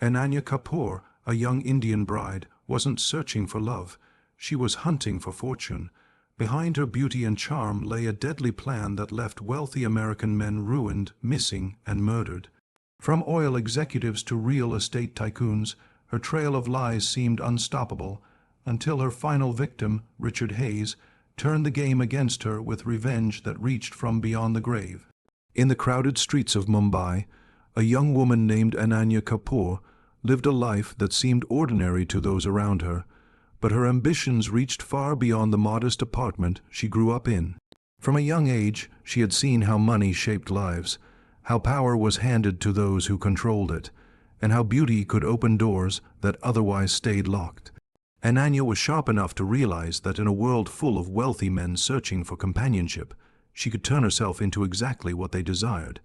Ananya Kapoor, a young Indian bride, wasn't searching for love. She was hunting for fortune. Behind her beauty and charm lay a deadly plan that left wealthy American men ruined, missing, and murdered. From oil executives to real estate tycoons, her trail of lies seemed unstoppable, until her final victim, Richard Hayes, turned the game against her with revenge that reached from beyond the grave. In the crowded streets of Mumbai, a young woman named Ananya Kapoor lived a life that seemed ordinary to those around her, but her ambitions reached far beyond the modest apartment she grew up in. From a young age, she had seen how money shaped lives, how power was handed to those who controlled it, and how beauty could open doors that otherwise stayed locked. Ananya was sharp enough to realize that in a world full of wealthy men searching for companionship, she could turn herself into exactly what they desired.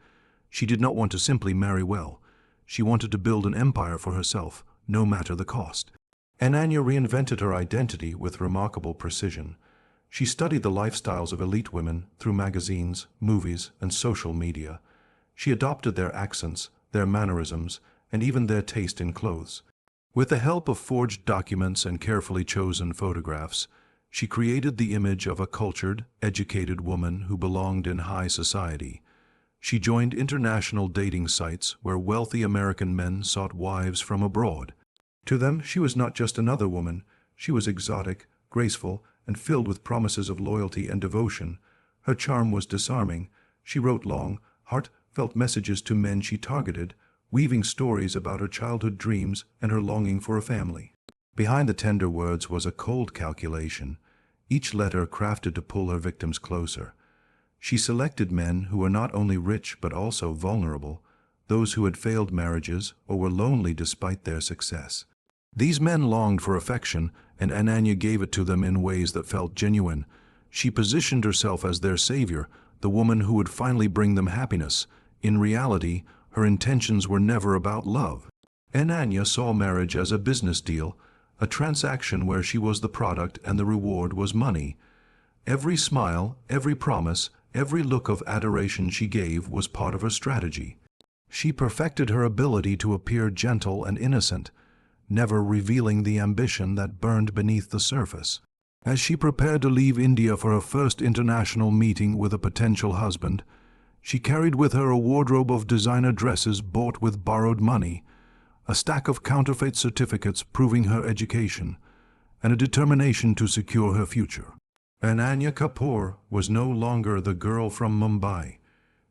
She did not want to simply marry well. She wanted to build an empire for herself, no matter the cost. Ananya reinvented her identity with remarkable precision. She studied the lifestyles of elite women through magazines, movies, and social media. She adopted their accents, their mannerisms, and even their taste in clothes. With the help of forged documents and carefully chosen photographs, she created the image of a cultured, educated woman who belonged in high society. She joined international dating sites where wealthy American men sought wives from abroad. To them, she was not just another woman. She was exotic, graceful, and filled with promises of loyalty and devotion. Her charm was disarming. She wrote long, heartfelt messages to men she targeted, weaving stories about her childhood dreams and her longing for a family. Behind the tender words was a cold calculation, each letter crafted to pull her victims closer. She selected men who were not only rich but also vulnerable, those who had failed marriages or were lonely despite their success. These men longed for affection, and Ananya gave it to them in ways that felt genuine. She positioned herself as their savior, the woman who would finally bring them happiness. In reality, her intentions were never about love. Ananya saw marriage as a business deal, a transaction where she was the product and the reward was money. Every smile, every promise, every look of adoration she gave was part of her strategy. She perfected her ability to appear gentle and innocent, never revealing the ambition that burned beneath the surface. As she prepared to leave India for her first international meeting with a potential husband, she carried with her a wardrobe of designer dresses bought with borrowed money, a stack of counterfeit certificates proving her education, and a determination to secure her future. Ananya Kapoor was no longer the girl from Mumbai.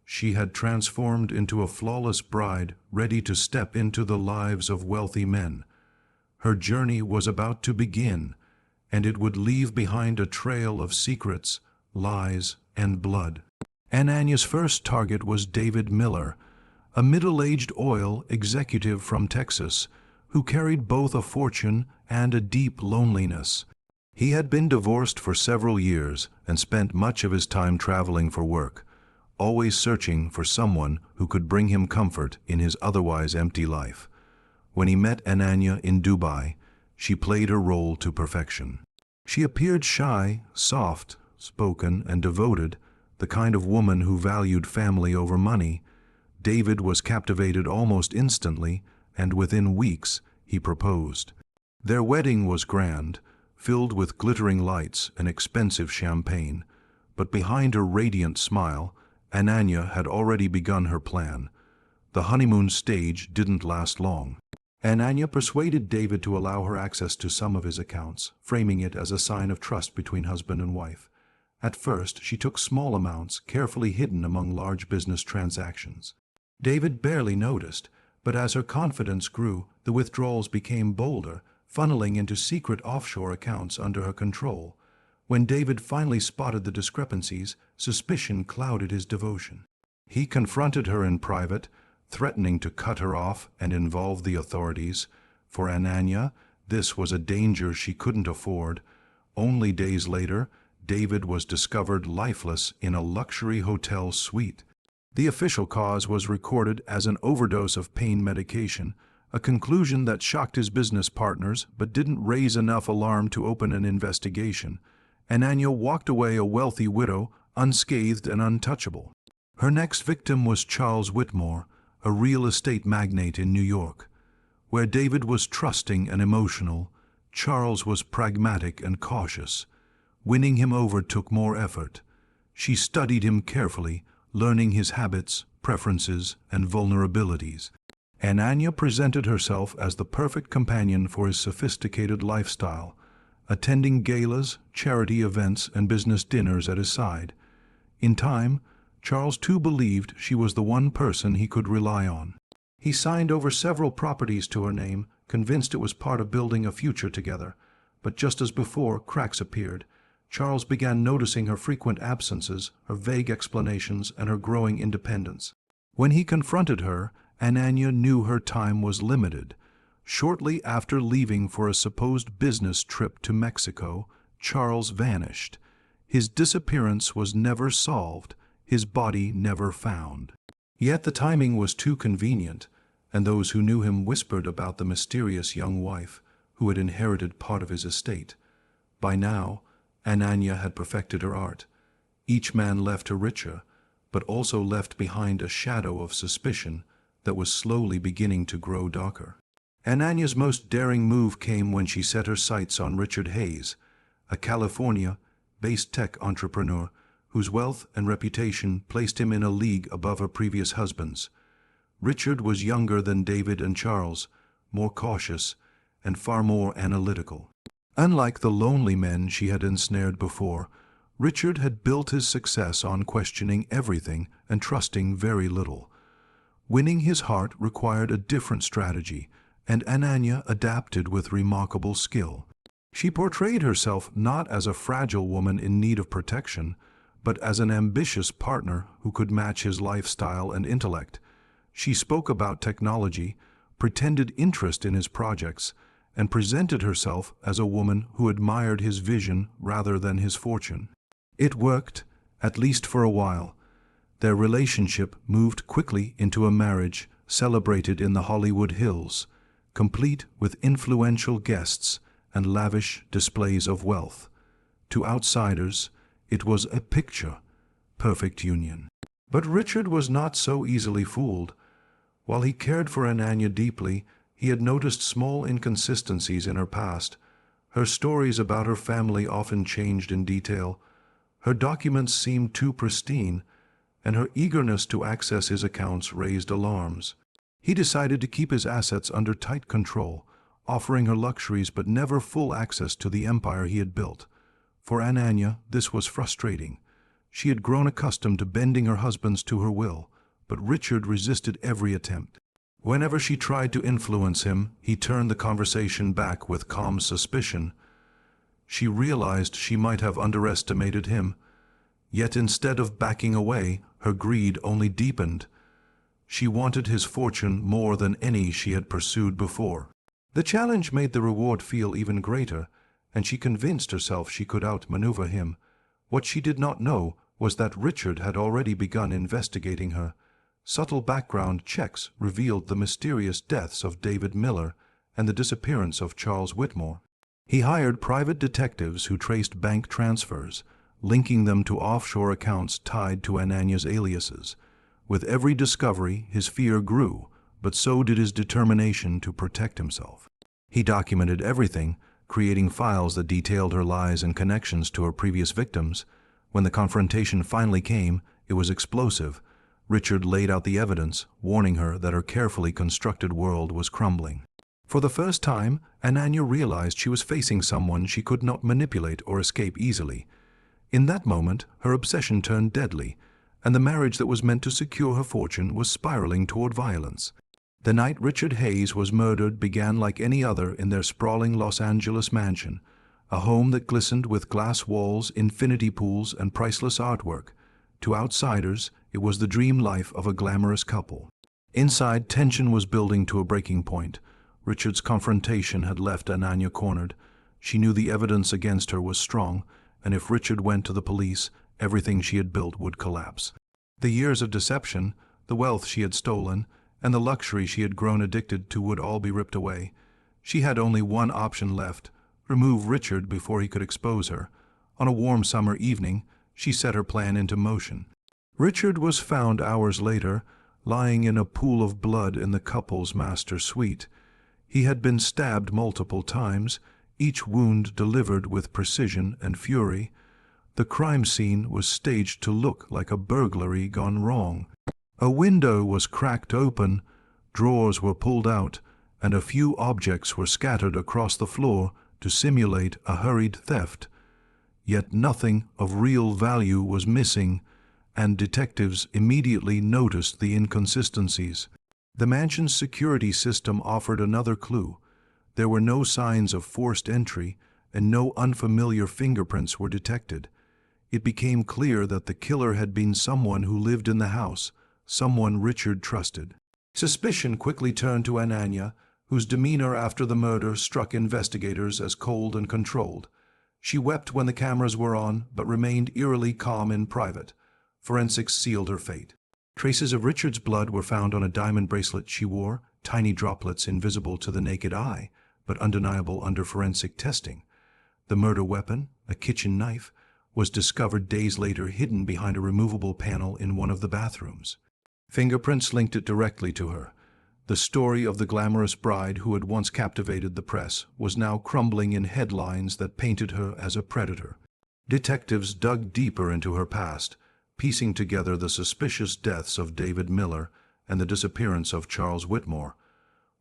She had transformed into a flawless bride ready to step into the lives of wealthy men. Her journey was about to begin, and it would leave behind a trail of secrets, lies, and blood. Ananya's first target was David Miller, a middle-aged oil executive from Texas who carried both a fortune and a deep loneliness. He had been divorced for several years and spent much of his time traveling for work, always searching for someone who could bring him comfort in his otherwise empty life. When he met Ananya in Dubai, she played her role to perfection. She appeared shy, soft-spoken, and devoted, the kind of woman who valued family over money. David was captivated almost instantly, and within weeks he proposed. Their wedding was grand, filled with glittering lights and expensive champagne, but behind her radiant smile, Ananya had already begun her plan. The honeymoon stage didn't last long. Ananya persuaded David to allow her access to some of his accounts, framing it as a sign of trust between husband and wife. At first, she took small amounts, carefully hidden among large business transactions. David barely noticed, but as her confidence grew, the withdrawals became bolder, funneling into secret offshore accounts under her control. When David finally spotted the discrepancies, suspicion clouded his devotion. He confronted her in private, threatening to cut her off and involve the authorities. For Ananya, this was a danger she couldn't afford. Only days later, David was discovered lifeless in a luxury hotel suite. The official cause was recorded as an overdose of pain medication, a conclusion that shocked his business partners but didn't raise enough alarm to open an investigation. Ananya walked away a wealthy widow, unscathed and untouchable. Her next victim was Charles Whitmore, a real estate magnate in New York. Where David was trusting and emotional, Charles was pragmatic and cautious. Winning him over took more effort. She studied him carefully, learning his habits, preferences, and vulnerabilities. Ananya presented herself as the perfect companion for his sophisticated lifestyle, attending galas, charity events, and business dinners at his side. In time, Charles too believed she was the one person he could rely on. He signed over several properties to her name, convinced it was part of building a future together. But just as before, cracks appeared. Charles began noticing her frequent absences, her vague explanations, and her growing independence. When he confronted her, Ananya knew her time was limited. Shortly after leaving for a supposed business trip to Mexico, Charles vanished. His disappearance was never solved, his body never found. Yet the timing was too convenient, and those who knew him whispered about the mysterious young wife who had inherited part of his estate. By now, Ananya had perfected her art. Each man left her richer, but also left behind a shadow of suspicion that was slowly beginning to grow darker. Ananya's most daring move came when she set her sights on Richard Hayes, a California-based tech entrepreneur whose wealth and reputation placed him in a league above her previous husbands. Richard was younger than David and Charles, more cautious, and far more analytical. Unlike the lonely men she had ensnared before, Richard had built his success on questioning everything and trusting very little. Winning his heart required a different strategy, and Ananya adapted with remarkable skill. She portrayed herself not as a fragile woman in need of protection, but as an ambitious partner who could match his lifestyle and intellect. She spoke about technology, pretended interest in his projects, and presented herself as a woman who admired his vision rather than his fortune. It worked, at least for a while. Their relationship moved quickly into a marriage celebrated in the Hollywood Hills, complete with influential guests and lavish displays of wealth. To outsiders, it was a picture-perfect union. But Richard was not so easily fooled. While he cared for Ananya deeply, he had noticed small inconsistencies in her past. Her stories about her family often changed in detail. Her documents seemed too pristine, and her eagerness to access his accounts raised alarms. He decided to keep his assets under tight control, offering her luxuries but never full access to the empire he had built. For Ananya, this was frustrating. She had grown accustomed to bending her husbands to her will, but Richard resisted every attempt. Whenever she tried to influence him, he turned the conversation back with calm suspicion. She realized she might have underestimated him, yet instead of backing away, her greed only deepened. She wanted his fortune more than any she had pursued before. The challenge made the reward feel even greater, and she convinced herself she could outmaneuver him. What she did not know was that Richard had already begun investigating her. Subtle background checks revealed the mysterious deaths of David Miller and the disappearance of Charles Whitmore. He hired private detectives who traced bank transfers, linking them to offshore accounts tied to Ananya's aliases. With every discovery, his fear grew, but so did his determination to protect himself. He documented everything, creating files that detailed her lies and connections to her previous victims. When the confrontation finally came, it was explosive. Richard laid out the evidence, warning her that her carefully constructed world was crumbling. For the first time, Ananya realized she was facing someone she could not manipulate or escape easily. In that moment, her obsession turned deadly, and the marriage that was meant to secure her fortune was spiraling toward violence. The night Richard Hayes was murdered began like any other in their sprawling Los Angeles mansion, a home that glistened with glass walls, infinity pools, and priceless artwork. To outsiders, it was the dream life of a glamorous couple. Inside, tension was building to a breaking point. Richard's confrontation had left Ananya cornered. She knew the evidence against her was strong, and if Richard went to the police, everything she had built would collapse. The years of deception, the wealth she had stolen, and the luxury she had grown addicted to would all be ripped away. She had only one option left: remove Richard before he could expose her. On a warm summer evening, she set her plan into motion. Richard was found hours later, lying in a pool of blood in the couple's master suite. He had been stabbed multiple times, each wound delivered with precision and fury. The crime scene was staged to look like a burglary gone wrong. A window was cracked open, drawers were pulled out, and a few objects were scattered across the floor to simulate a hurried theft. Yet nothing of real value was missing, and detectives immediately noticed the inconsistencies. The mansion's security system offered another clue. There were no signs of forced entry, and no unfamiliar fingerprints were detected. It became clear that the killer had been someone who lived in the house, someone Richard trusted. Suspicion quickly turned to Ananya, whose demeanor after the murder struck investigators as cold and controlled. She wept when the cameras were on, but remained eerily calm in private. Forensics sealed her fate. Traces of Richard's blood were found on a diamond bracelet she wore, tiny droplets invisible to the naked eye, but undeniable under forensic testing. The murder weapon, a kitchen knife, was discovered days later hidden behind a removable panel in one of the bathrooms. Fingerprints linked it directly to her. The story of the glamorous bride who had once captivated the press was now crumbling in headlines that painted her as a predator. Detectives dug deeper into her past, piecing together the suspicious deaths of David Miller and the disappearance of Charles Whitmore.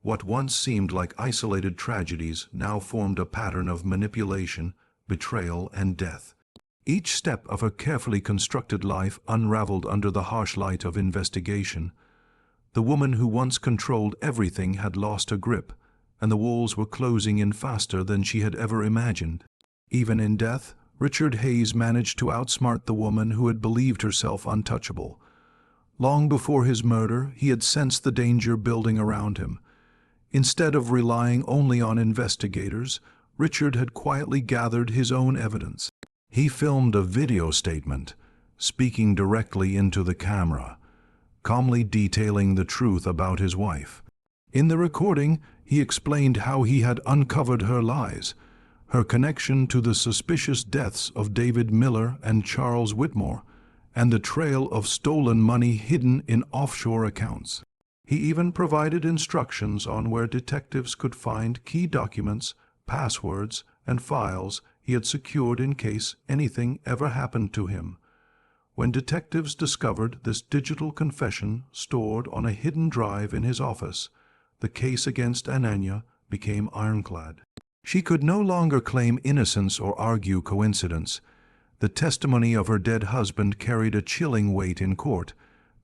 What once seemed like isolated tragedies now formed a pattern of manipulation, betrayal, and death. Each step of her carefully constructed life unraveled under the harsh light of investigation. The woman who once controlled everything had lost her grip, and the walls were closing in faster than she had ever imagined. Even in death, Richard Hayes managed to outsmart the woman who had believed herself untouchable. Long before his murder, he had sensed the danger building around him. Instead of relying only on investigators, Richard had quietly gathered his own evidence. He filmed a video statement, speaking directly into the camera, calmly detailing the truth about his wife. In the recording, he explained how he had uncovered her lies, her connection to the suspicious deaths of David Miller and Charles Whitmore, and the trail of stolen money hidden in offshore accounts. He even provided instructions on where detectives could find key documents, passwords, and files he had secured in case anything ever happened to him. When detectives discovered this digital confession stored on a hidden drive in his office, the case against Ananya became ironclad. She could no longer claim innocence or argue coincidence. The testimony of her dead husband carried a chilling weight in court,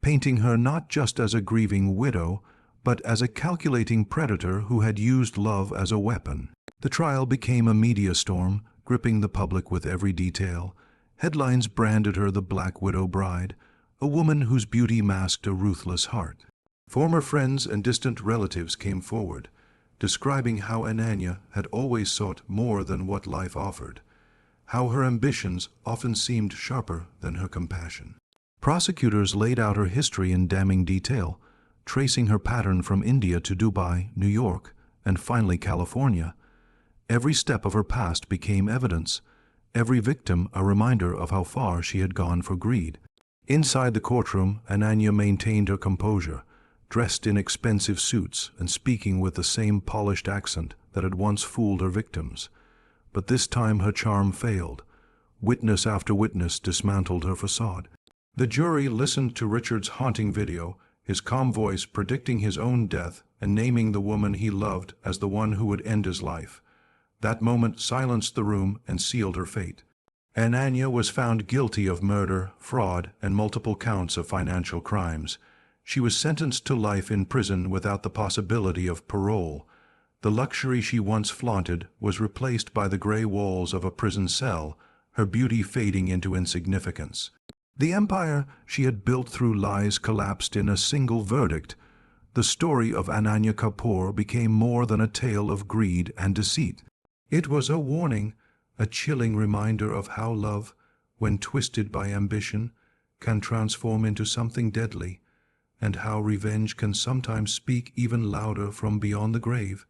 painting her not just as a grieving widow, but as a calculating predator who had used love as a weapon. The trial became a media storm, gripping the public with every detail. Headlines branded her the Black Widow bride, a woman whose beauty masked a ruthless heart. Former friends and distant relatives came forward, describing how Ananya had always sought more than what life offered, how her ambitions often seemed sharper than her compassion. Prosecutors laid out her history in damning detail, tracing her pattern from India to Dubai, New York, and finally California. Every step of her past became evidence, every victim a reminder of how far she had gone for greed. Inside the courtroom, Ananya maintained her composure, dressed in expensive suits and speaking with the same polished accent that had once fooled her victims. But this time her charm failed. Witness after witness dismantled her facade. The jury listened to Richard's haunting video, his calm voice predicting his own death and naming the woman he loved as the one who would end his life. That moment silenced the room and sealed her fate. Ananya was found guilty of murder, fraud, and multiple counts of financial crimes. She was sentenced to life in prison without the possibility of parole. The luxury she once flaunted was replaced by the gray walls of a prison cell, her beauty fading into insignificance. The empire she had built through lies collapsed in a single verdict. The story of Ananya Kapoor became more than a tale of greed and deceit. It was a warning, a chilling reminder of how love, when twisted by ambition, can transform into something deadly, and how revenge can sometimes speak even louder from beyond the grave.